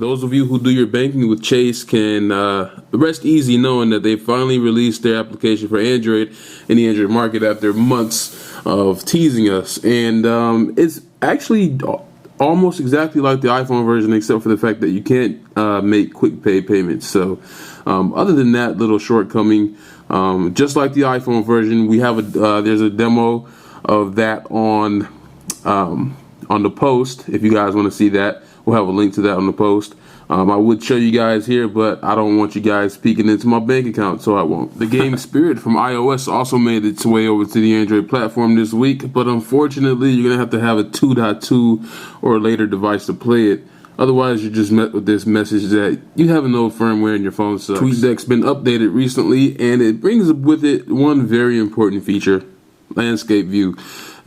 Those of you who do your banking with Chase can rest easy knowing that they finally released their application for Android in the Android market after months of teasing us. And it's actually almost exactly like the iPhone version, except for the fact that you can't make quick pay payments. So other than that little shortcoming, just like the iPhone version, we have there's a demo of that on the post. If you guys want to see that, we'll have a link to that on the post. I would show you guys here, but I don't want you guys peeking into my bank account, so I won't. The game Spirit from iOS also made its way over to the Android platform this week, but unfortunately, you're going to have a 2.2 or later device to play it. Otherwise, you're just met with this message that you have an old firmware and your phone sucks. TweetDeck's been updated recently, and it brings with it one very important feature: landscape view.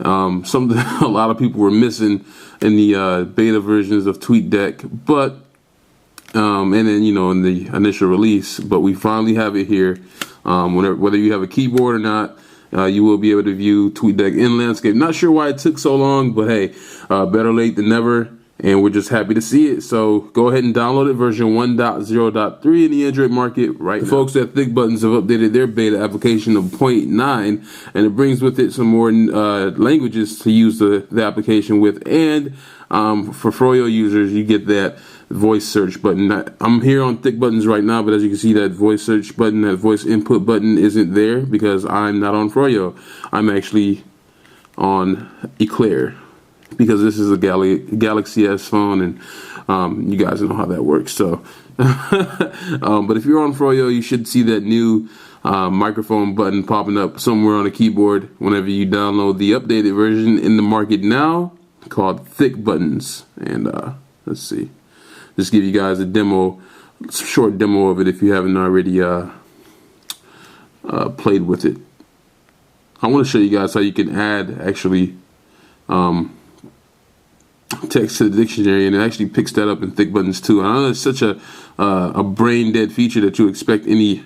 Something a lot of people were missing in the beta versions of TweetDeck, but and then in the initial release. But we finally have it here. Whether you have a keyboard or not, you will be able to view TweetDeck in landscape. Not sure why it took so long, but hey, better late than never. And we're just happy to see it. So go ahead and download it, version 1.0.3 in the Android market right now. The folks at ThickButtons have updated their beta application of 0.9, and it brings with it some more languages to use the application with. And for Froyo users, you get that voice search button. I'm here on ThickButtons right now, but as you can see, that voice search button, that voice input button isn't there because I'm not on Froyo. I'm actually on Eclair, because this is a Galaxy S phone, and you guys know how that works. So, but if you're on Froyo, you should see that new microphone button popping up somewhere on the keyboard whenever you download the updated version in the market now, called ThickButtons. And let's see, just give you guys a demo, short demo of it if you haven't already played with it. I want to show you guys how you can add actually text to the dictionary, and it actually picks that up in ThickButtons too. I know it's such a brain dead feature that you expect any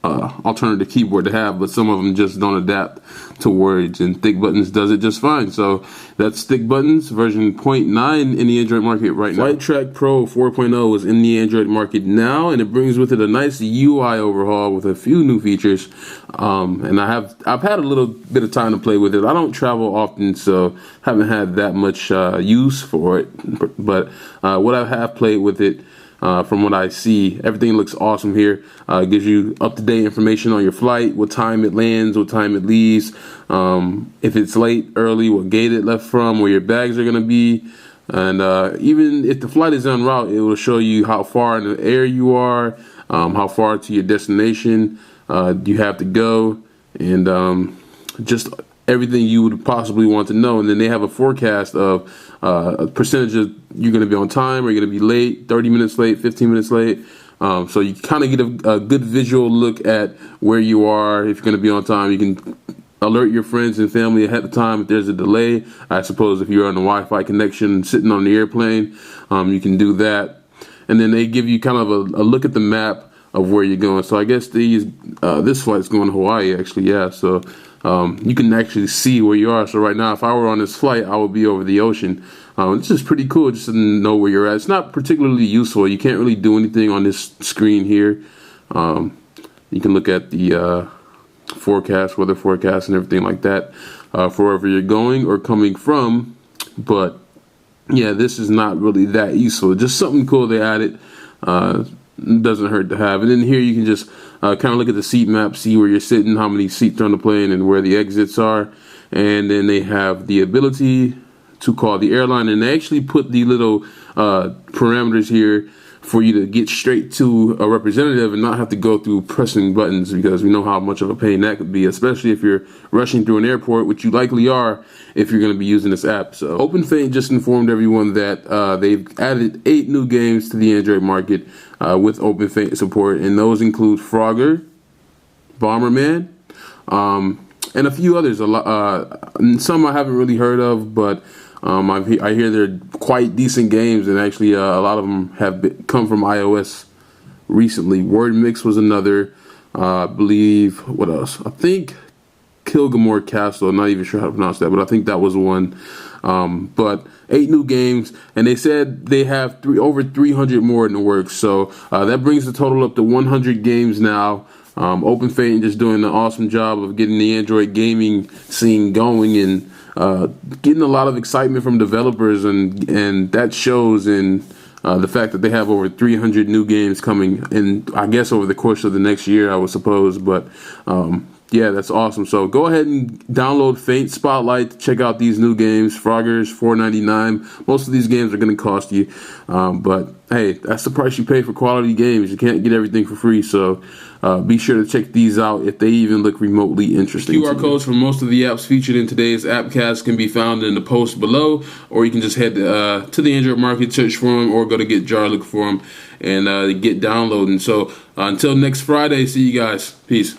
alternative keyboard to have, but some of them just don't adapt to words, and ThickButtons does it just fine. So that's ThickButtons version 0.9 in the Android market right now. FlightTrack Pro 4.0 is in the Android market now, and it brings with it a nice UI overhaul with a few new features. And I've had a little bit of time to play with it. I don't travel often, so haven't had that much use for it. But what I have played with it, from what I see, everything looks awesome here. It gives you up-to-date information on your flight, what time it lands, what time it leaves, if it's late, early, what gate it left from, where your bags are going to be. And even if the flight is en route, it will show you how far in the air you are, how far to your destination you have to go, and just everything you would possibly want to know. And then they have a forecast of a percentage of you're going to be on time, or you're going to be late, 30 minutes late, 15 minutes late. So you kind of get a good visual look at where you are. If you're going to be on time, you can alert your friends and family ahead of time if there's a delay. I suppose if you're on a Wi-Fi connection sitting on the airplane, you can do that. And then they give you kind of a look at the map of where you're going. So I guess this flight's going to Hawaii, actually, yeah. So you can actually see where you are. So right now, if I were on this flight, I would be over the ocean. This is pretty cool just to know where you're at. It's not particularly useful. You can't really do anything on this screen here. You can look at the forecast, weather forecast, and everything like that for wherever you're going or coming from. But yeah, this is not really that useful. Just something cool they added. Doesn't hurt to have. And then here you can just kind of look at the seat map, see where you're sitting, how many seats are on the plane, and where the exits are. And then they have the ability to call the airline, and they actually put the little parameters here for you to get straight to a representative and not have to go through pressing buttons, because we know how much of a pain that could be, especially if you're rushing through an airport, which you likely are if you're going to be using this app. So OpenFate just informed everyone that they've added 8 new games to the Android market with OpenFate support, and those include Frogger, Bomberman, and a few others. Some I haven't really heard of, but I hear they're quite decent games, and actually a lot of them have come from iOS recently. Word Mix was another. I believe, what else? I think Kilgore Castle. I'm not even sure how to pronounce that, but I think that was one. But 8 new games, and they said they have over 300 more in the works. So that brings the total up to 100 games now. Open Fate just doing an awesome job of getting the Android gaming scene going and getting a lot of excitement from developers, and that shows in the fact that they have over 300 new games coming in, I guess, over the course of the next year, I would suppose. But yeah, that's awesome. So go ahead and download Fate Spotlight to check out these new games. Froggers, $4.99. Most of these games are going to cost you, but hey, that's the price you pay for quality games. You can't get everything for free, so be sure to check these out if they even look remotely interesting. QR codes for most of the apps featured in today's AppCast can be found in the post below, or you can just head to the Android Market, search for them, or go to GetJar, look for them, and get downloading. So until next Friday, see you guys. Peace.